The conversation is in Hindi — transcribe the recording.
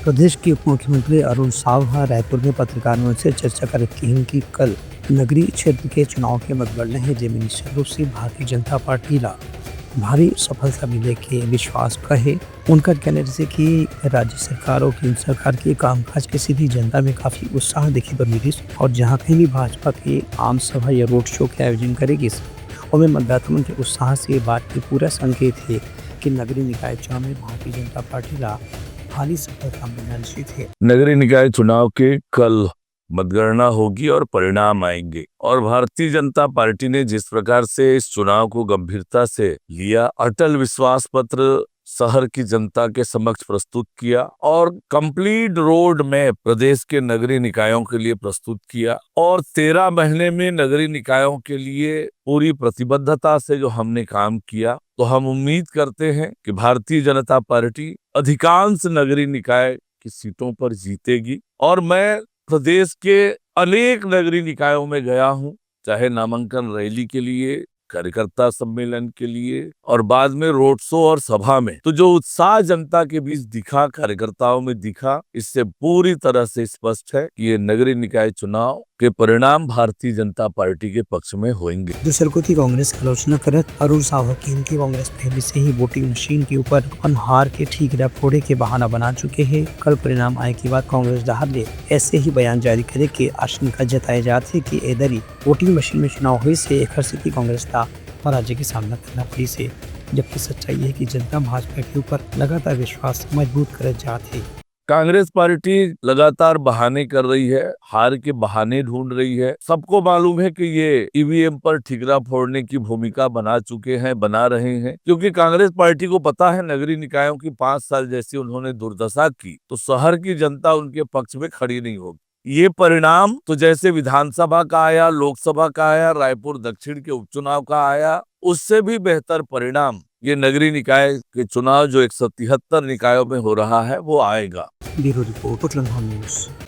प्रदेश के उप मुख्यमंत्री अरुण साव रायपुर में पत्रकारों से चर्चा कर रही हैं कि कल नगरीय क्षेत्र के चुनाव के मतगणना है जमीनी शहरों से भारतीय जनता पार्टी ला भारी सफलता मिले के विश्वास कहे। उनका कहना जैसे कि राज्य सरकार और केंद्र सरकार के कामकाज के सीधी जनता में काफी उत्साह देखी पर मिली और जहाँ कहीं भी भाजपा की आम सभा या रोड शो के आयोजन करेगी और में मतदाताओं के उत्साह से ये बात की पूरा संकेत है कि नगरीय निकाय चुनाव में भारतीय जनता पार्टी ला भारी सफलता मिलना निश्चित है। नगरीय निकाय चुनाव के कल मतगणना होगी और परिणाम आएंगे और भारतीय जनता पार्टी ने जिस प्रकार से इस चुनाव को गंभीरता से लिया, अटल विश्वास पत्र शहर की जनता के समक्ष प्रस्तुत किया और कंप्लीट रोड में प्रदेश के नगरीय निकायों के लिए प्रस्तुत किया और 13 महीने में नगरीय निकायों के लिए पूरी प्रतिबद्धता से जो हमने काम किया, तो हम उम्मीद करते हैं कि भारतीय जनता पार्टी अधिकांश नगरीय निकाय की सीटों पर जीतेगी। और मैं प्रदेश के अनेक नगरीय निकायों में गया हूं, चाहे नामांकन रैली के लिए, कार्यकर्ता सम्मेलन के लिए और बाद में रोड शो और सभा में, तो जो उत्साह जनता के बीच दिखा, कार्यकर्ताओं में दिखा, इससे पूरी तरह से स्पष्ट है कि ये नगरीय निकाय चुनाव के परिणाम भारतीय जनता पार्टी के पक्ष में होंगे। दूसरे को थी कांग्रेस की आलोचना करत अरुण साव की कांग्रेस पहले से ही वोटिंग मशीन के ऊपर अपन हार के ठीक फोड़े के बहाना बना चुके हैं। कल परिणाम आए के बाद कांग्रेस डहार ने ऐसे ही बयान जारी करे के आशंका जताए जाते कि इधर वोटिंग मशीन में चुनाव हुए से एक स्थिति कांग्रेस का पराजय का सामना करना पड़ी से, जबकि सच्चाई है कि जनता भाजपा के ऊपर लगातार विश्वास मजबूत कर जाती है। कांग्रेस पार्टी लगातार बहाने कर रही है, हार के बहाने ढूंढ रही है। सबको मालूम है कि ये ईवीएम पर ठिकरा फोड़ने की भूमिका बना चुके हैं, बना रहे हैं, क्योंकि कांग्रेस पार्टी को पता है नगरीय निकायों की 5 साल जैसी उन्होंने दुर्दशा की तो शहर की जनता उनके पक्ष में खड़ी नहीं होगी। ये परिणाम तो जैसे विधानसभा का आया, लोकसभा का आया, रायपुर दक्षिण के उपचुनाव का आया, उससे भी बेहतर परिणाम ये नगरीय निकाय के चुनाव जो 173 निकायों में हो रहा है वो आएगा। Bureau report, news.